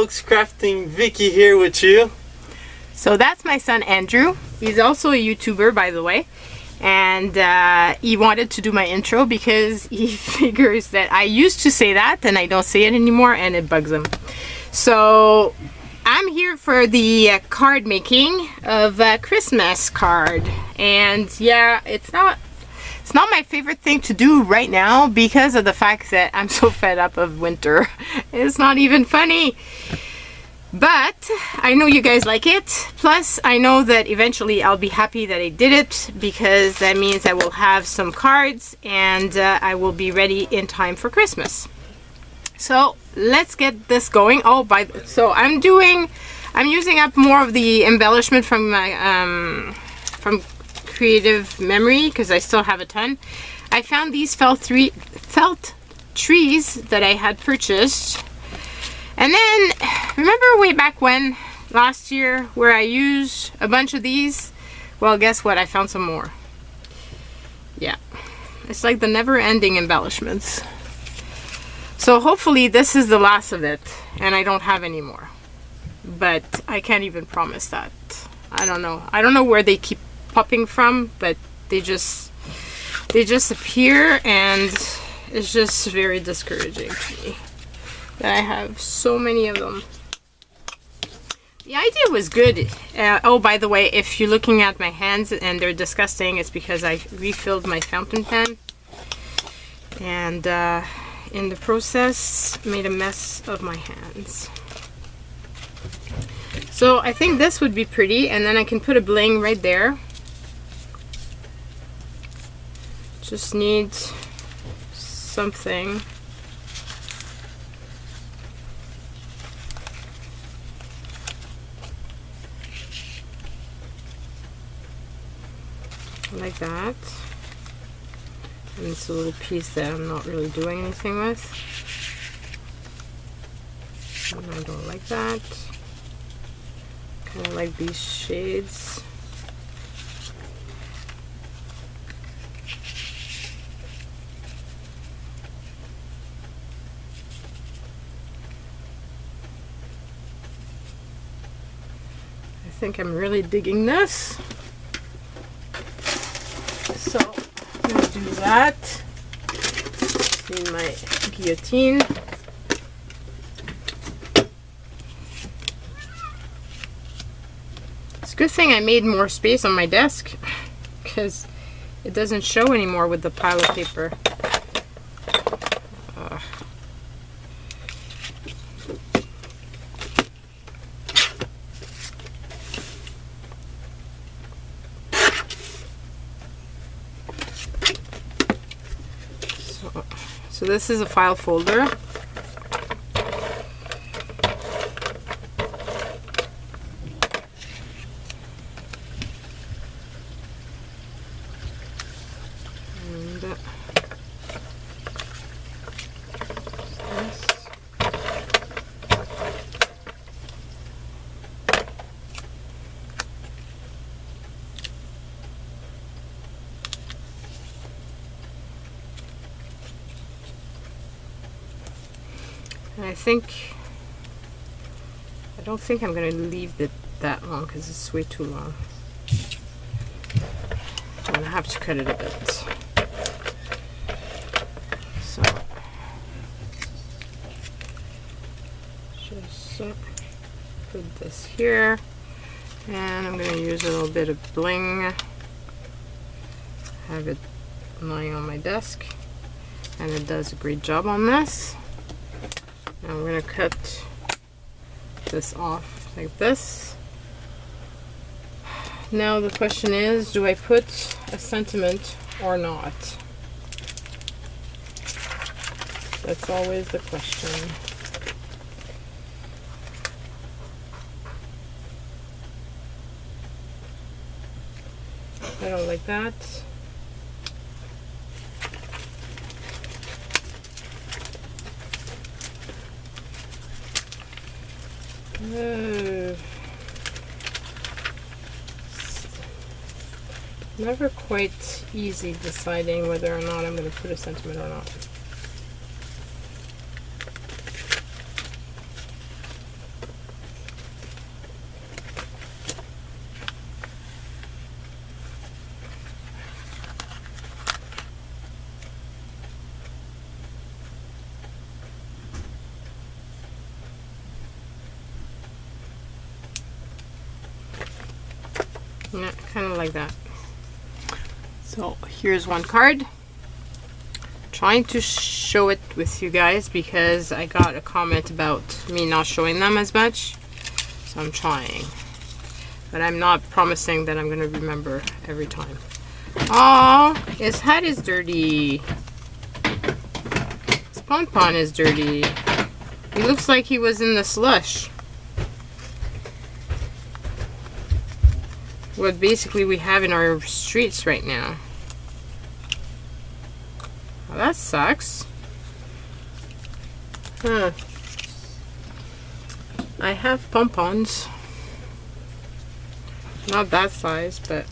folks, Crafting Vicky here with you. So that's my son Andrew. He's also a YouTuber, by the way, and he wanted to do my intro because he figures that I used to say that and I don't say it anymore and it bugs him. So I'm here for the card making of a Christmas card, and yeah, it's not my favorite thing to do right now because of the fact that I'm so fed up of winter. It's not even funny. But I know you guys like it. Plus, I know that eventually I'll be happy that I did it, because that means I will have some cards and I will be ready in time for Christmas. So let's get this going. So I'm using up more of the embellishment from my from creative memory because I still have a ton. I found these felt trees that I had purchased. And then, remember way back when, last year, where I used a bunch of these? Well, guess what? I found some more. Yeah. It's like the never-ending embellishments. So hopefully this is the last of it, and I don't have any more. But I can't even promise that. I don't know. I don't know where they keep popping from, but they just appear, and it's just very discouraging to me that I have so many of them. The idea was good. Oh, by the way, if you're looking at my hands and they're disgusting, it's because I refilled my fountain pen and in the process made a mess of my hands. So I think this would be pretty, and then I can put a bling right there. Just need something. Like that. And it's a little piece that I'm not really doing anything with. And I don't like that. Kind of like these shades. I think I'm really digging this. So I'm going to do that. Need my guillotine. It's a good thing I made more space on my desk, because it doesn't show anymore with the pile of paper. So this is a file folder. And this. And I don't think I'm going to leave it that long because it's way too long. I'm going to have to cut it a bit. So, just put this here, and I'm going to use a little bit of bling. Have it lying on my desk, and it does a great job on this. I'm going to cut this off like this. Now the question is, do I put a sentiment or not? That's always the question. I don't like that. Never quite easy deciding whether or not I'm going to put a sentiment or not. Yeah, kind of like that. So here's one card. Trying to show it with you guys because I got a comment about me not showing them as much, so I'm trying, but I'm not promising that I'm gonna remember every time. Oh, his hat is dirty. His pon-pon is dirty. He looks like he was in the slush. What basically we have in our streets right now. Well, that sucks. Huh. I have pom-poms. Not that size, but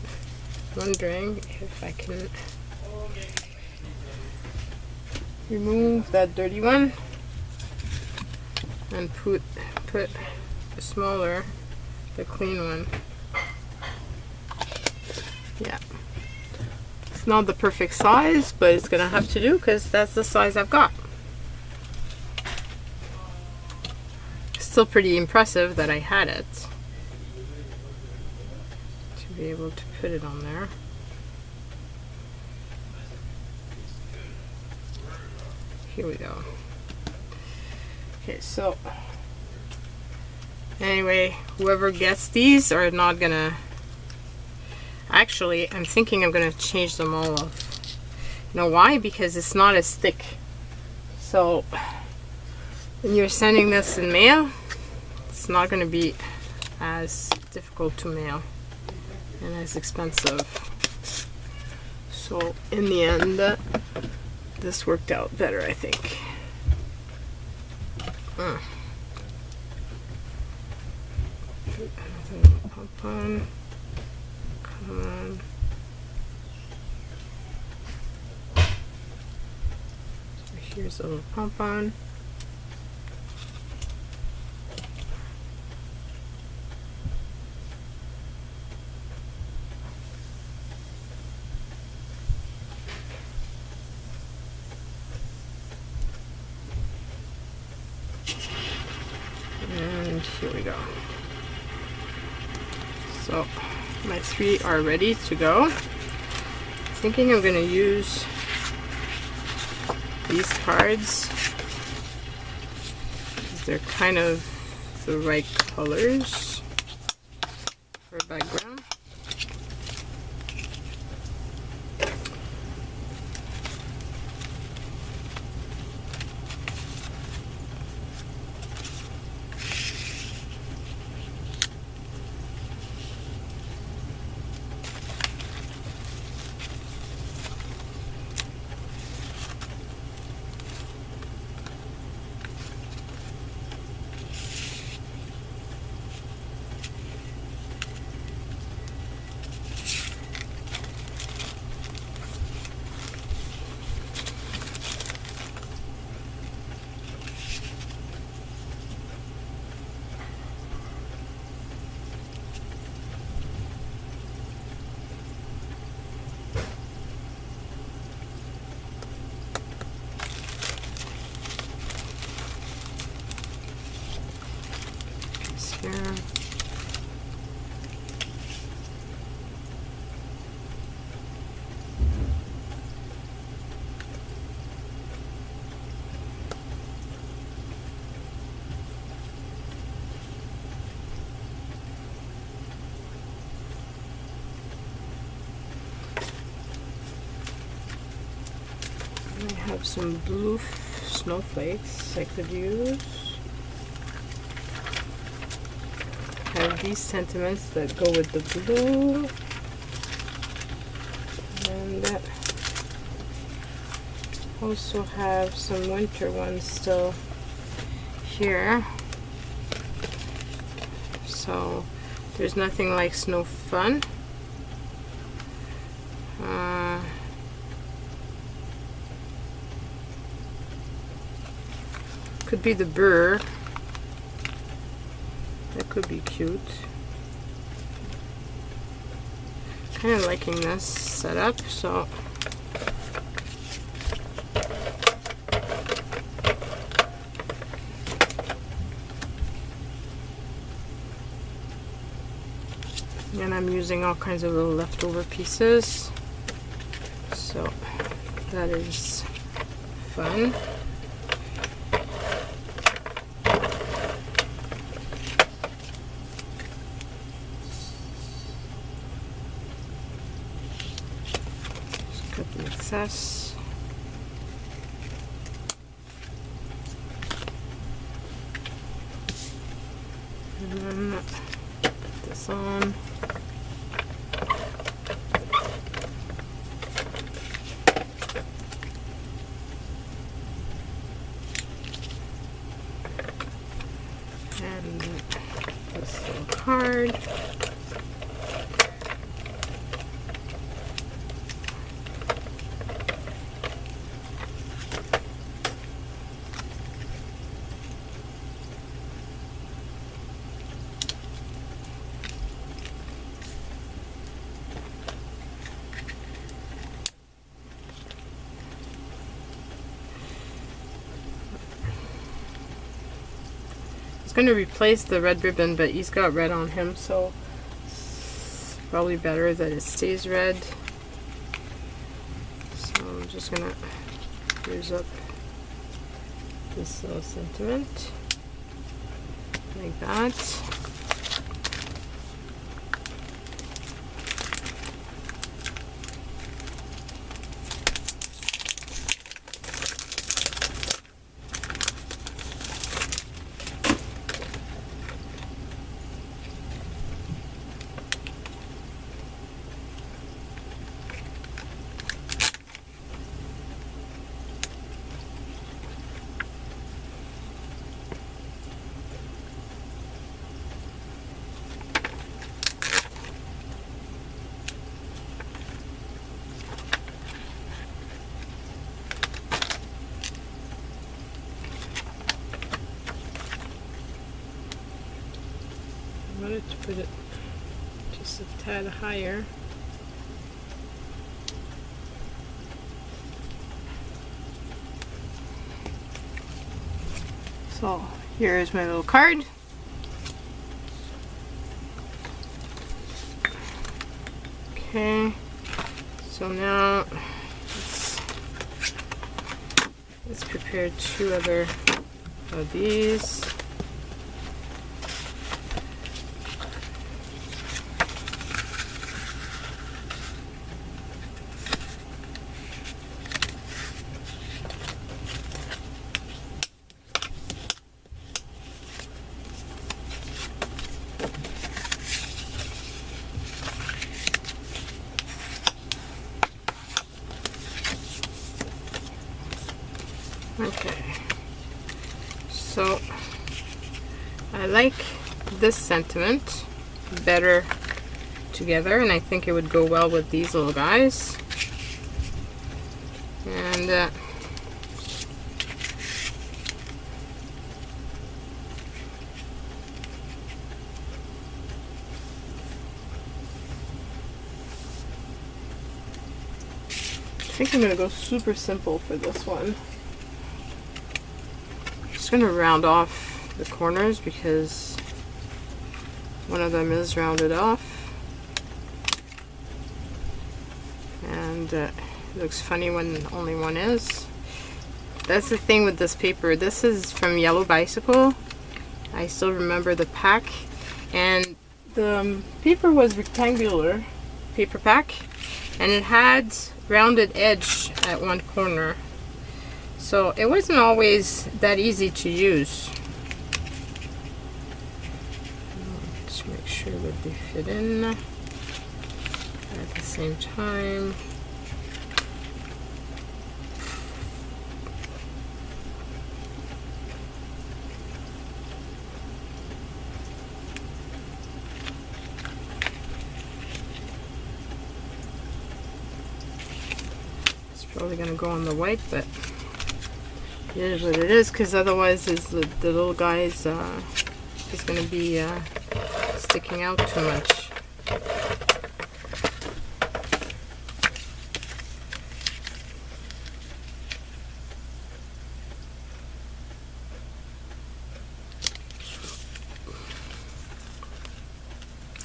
wondering if I can remove that dirty one and put the smaller, the clean one. Yeah. It's not the perfect size, but it's gonna have to do because that's the size I've got. Still pretty impressive that I had it to be able to put it on there. Here we go. Okay, so anyway, whoever gets these are not gonna. Actually, I'm thinking I'm gonna change them all up. You know why? Because it's not as thick. So when you're sending this in mail, it's not gonna be as difficult to mail and as expensive. So in the end, this worked out better, I think. Pom-pom. Come on. So here's a little pom-pom. And here we go. So my 3 are ready to go. Thinking I'm gonna use these cards because they're kind of the right colors for background. Here. I have some blue snowflakes I could use. Have these sentiments that go with the blue, and also have some winter ones still here. So there's nothing like snow fun. Could be the burr. That could be cute. Kind of liking this setup, so And I'm using all kinds of little leftover pieces, so that is fun. Just cut the excess. And then put this on. And this little card. Going to replace the red ribbon, but he's got red on him, so it's probably better that it stays red. So I'm just gonna use up this little sentiment like that. I wanted to put it just a tad higher. So here's my little card. Okay, so now let's prepare 2 other of these. Okay, so I like this sentiment better together, and I think it would go well with these little guys. And I think I'm going to go super simple for this one. Just going to round off the corners because one of them is rounded off, and it looks funny when only one is. That's the thing with this paper. This is from Yellow Bicycle. I still remember the pack, and the paper was rectangular paper pack, and it had rounded edge at one corner. So it wasn't always that easy to use. Just make sure that they fit in at the same time. It's probably going to go on the white, but it is what it is, because otherwise the little guys is going to be sticking out too much.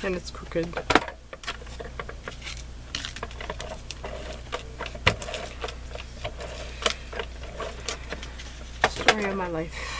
and it's crooked. Story of my life.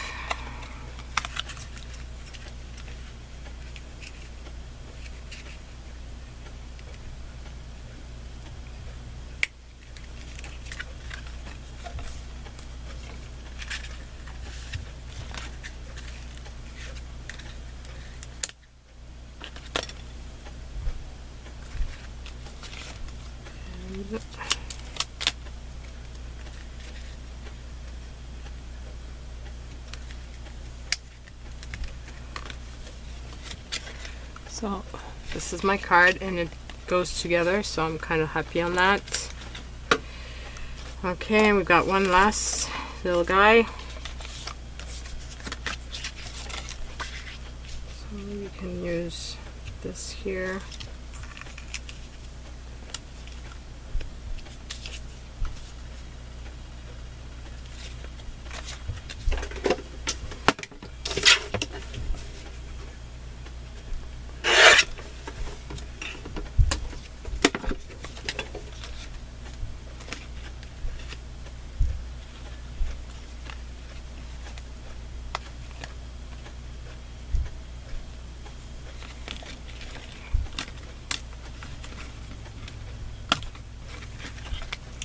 So this is my card and it goes together, so I'm kind of happy on that. Okay, we've got one last little guy. So you can use this here.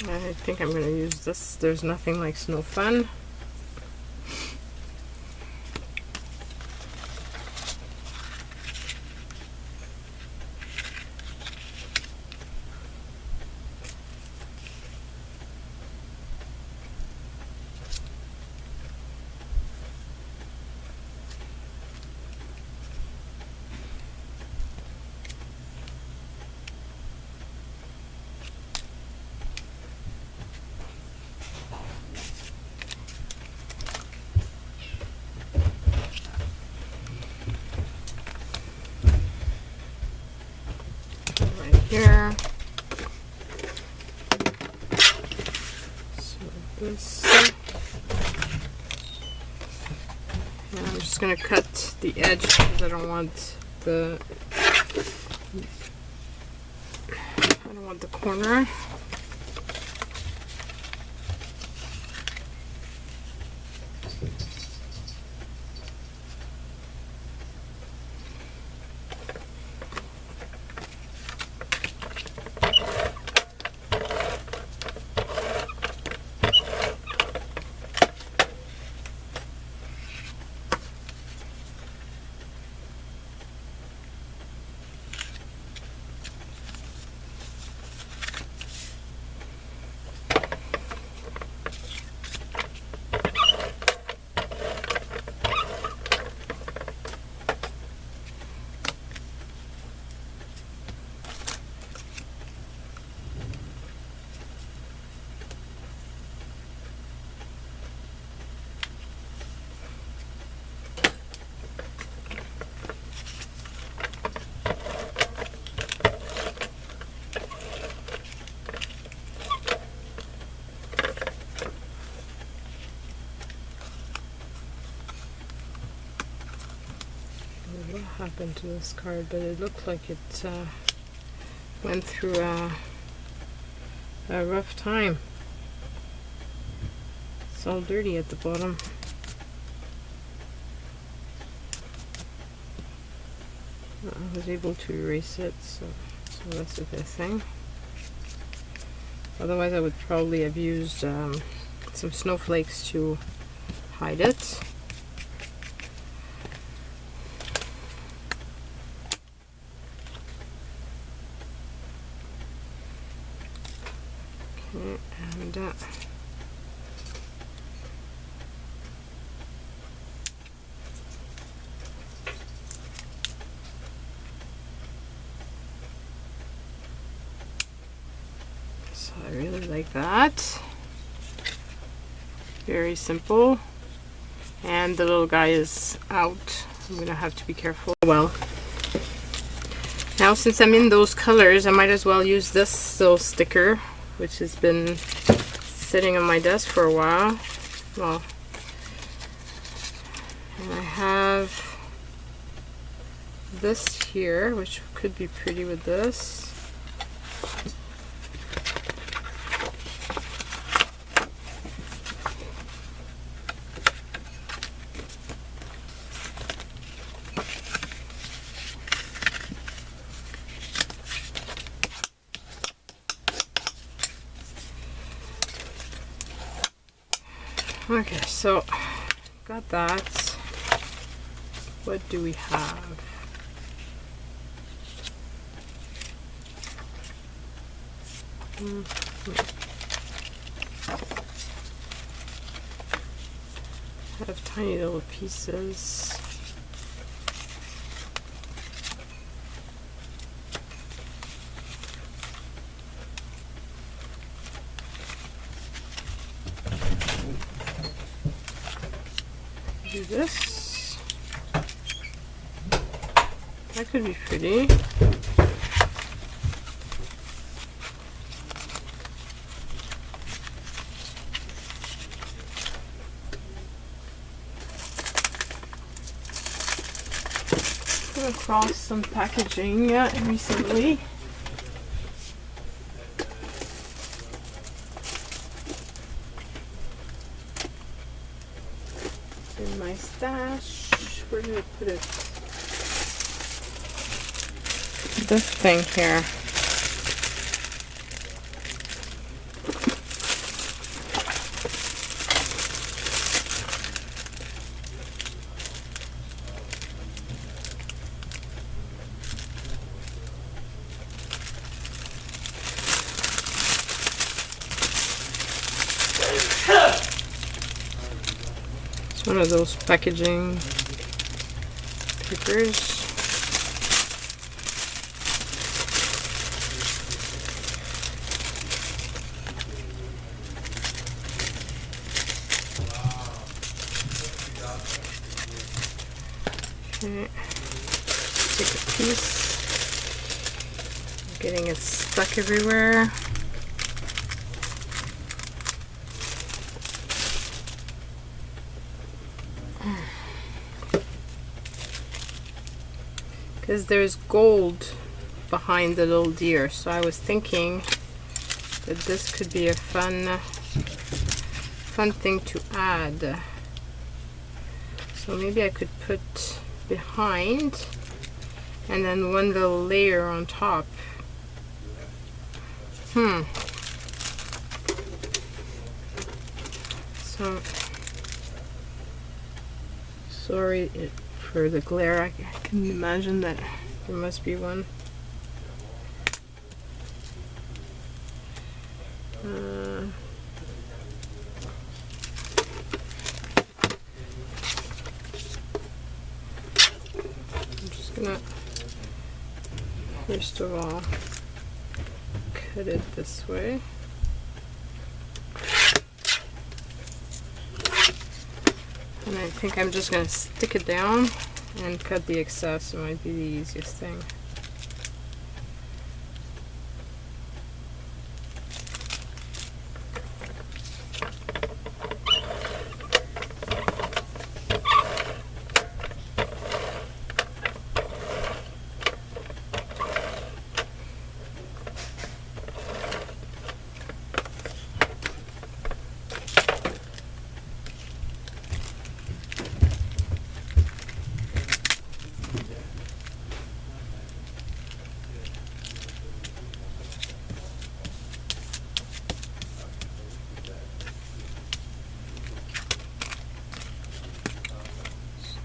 I think I'm going to use this. There's nothing like snow fun. Here. So this, and I'm just going to cut the edge because I don't want the corner. What happened to this card? But it looked like it went through a rough time. It's all dirty at the bottom. I was able to erase it, so that's a good thing. Otherwise I would probably have used some snowflakes to hide it. Okay, and so I really like that. Very simple. And the little guy is out. I'm gonna have to be careful. Well, now since I'm in those colors, I might as well use this little sticker, which has been sitting on my desk for a while. Well, and I have this here, which could be pretty with this. Okay, so got that. What do we have? I have tiny little pieces. Do this. That could be pretty. Come across some packaging recently. In my stash. Where did I put it? This thing here. It's one of those packaging papers. Okay, take a piece. I'm getting it stuck everywhere. Because there's gold behind the little deer, so I was thinking that this could be a fun thing to add. So maybe I could put behind and then one little layer on top. So sorry for the glare. I can imagine that there must be one. I'm just gonna first of all cut it this way. And I think I'm just going to stick it down and cut the excess. It might be the easiest thing.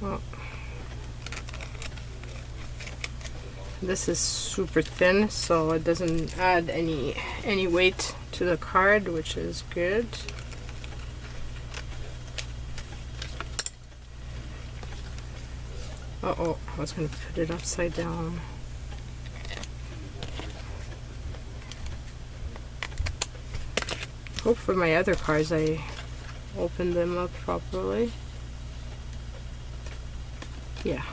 So this is super thin, so it doesn't add any weight to the card, which is good. Uh-oh, I was going to put it upside down. Hope for my other cards I opened them up properly. Yeah.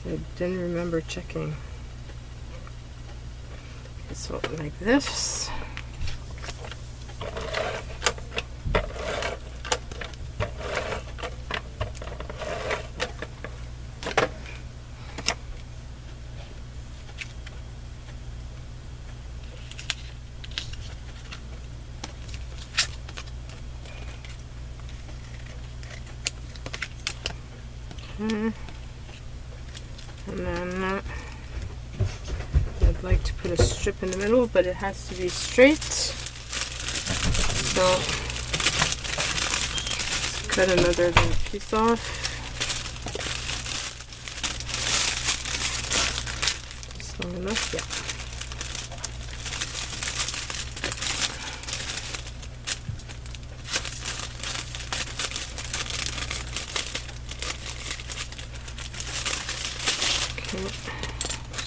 I didn't remember checking. So like this. And then I'd like to put a strip in the middle, but it has to be straight. So let's cut another little piece off. Just long enough, yeah.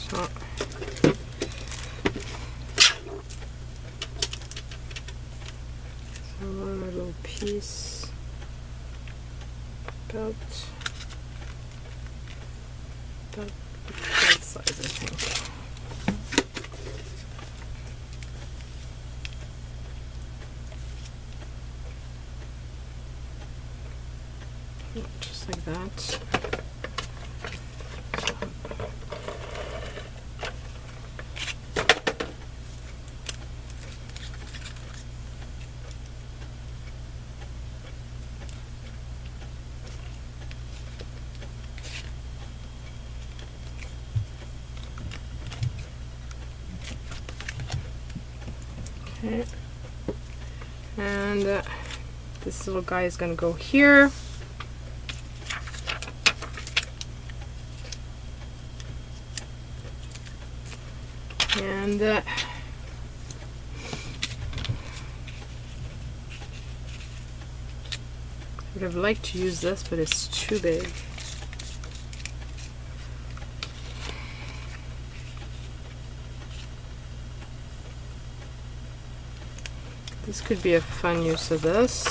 So one little piece about that size, I think. Just like that. Okay, and this little guy is going to go here. And would have liked to use this, but it's too big. This could be a fun use of this.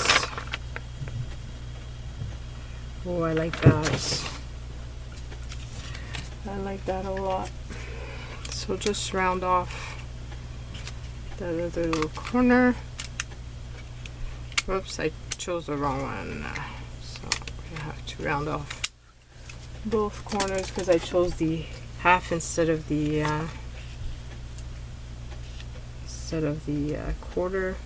Oh, I like that. I like that a lot. So just round off that other little corner. Whoops, I chose the wrong one. So I have to round off both corners because I chose the half instead of the quarter.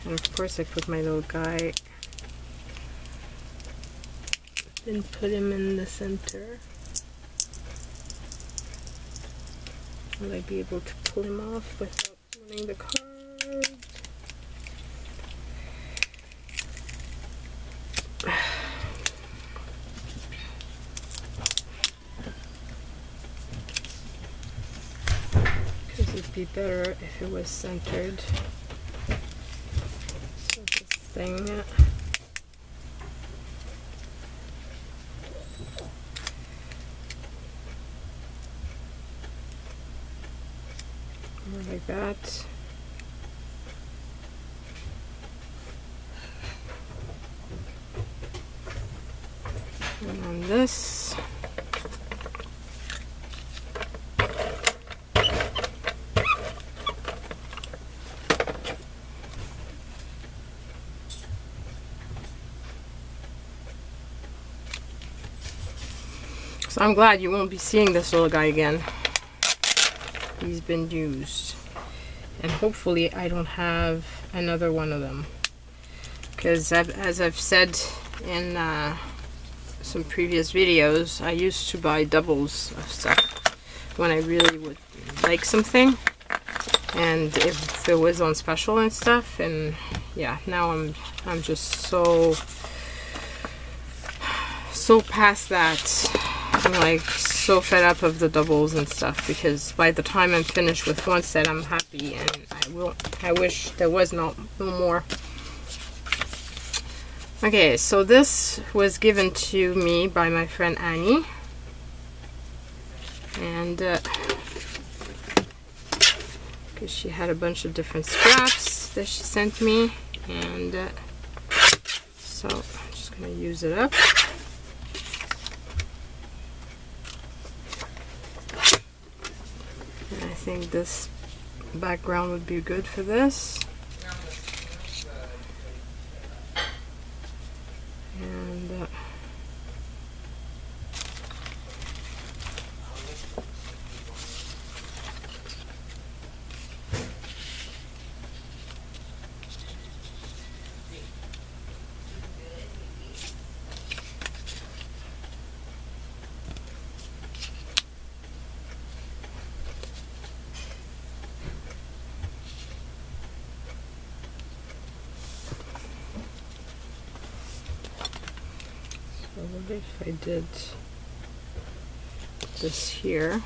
And of course I put my little guy, then put him in the center. Will I be able to pull him off without running the card? Because it'd be better if it was centered. So this thing. Like that. And on this. So I'm glad you won't be seeing this little guy again. He's been used. And hopefully I don't have another one of them, because as I've said in some previous videos, I used to buy doubles of stuff when I really would like something, and if it was on special and stuff. And yeah, now I'm just so past that. I'm like so fed up of the doubles and stuff, because by the time I'm finished with one set I'm happy, and I wish there was no more. Okay, so this was given to me by my friend Annie, and because she had a bunch of different scraps that she sent me, and so I'm just gonna use it up. I think this background would be good for this. And I wonder if I did this here.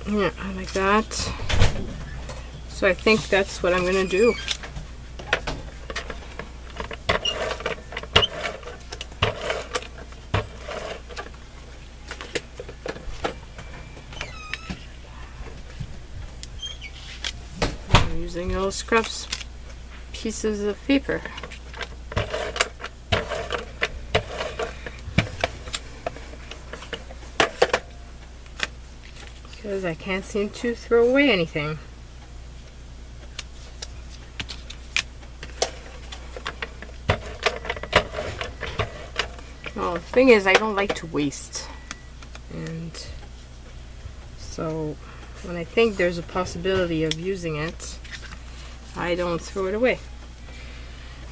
Yeah, like that. So I think that's what I'm gonna do. I'm using little scraps pieces of paper. Because I can't seem to throw away anything. Well, the thing is, I don't like to waste. And so when I think there's a possibility of using it, I don't throw it away.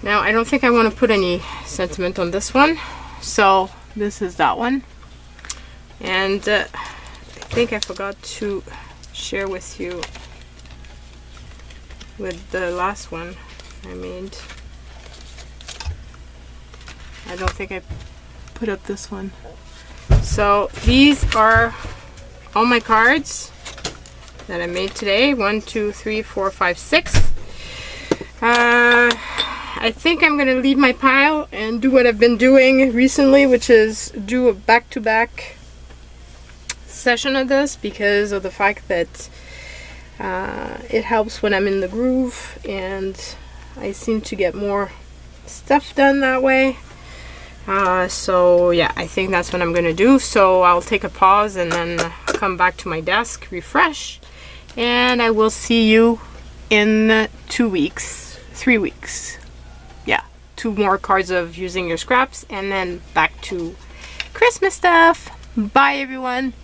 Now, I don't think I want to put any sentiment on this one. So this is that one. And I think I forgot to share with you with the last one I made. I don't think I put up this one. So these are all my cards that I made today. 1, 2, 3, 4, 5, 6. I think I'm gonna leave my pile and do what I've been doing recently, which is do a back-to-back session of this, because of the fact that it helps when I'm in the groove and I seem to get more stuff done that way. So yeah, I think that's what I'm gonna do. So I'll take a pause and then come back to my desk, refresh, and I will see you in 2 weeks, 3 weeks. Yeah, 2 more cards of using your scraps and then back to Christmas stuff. Bye everyone.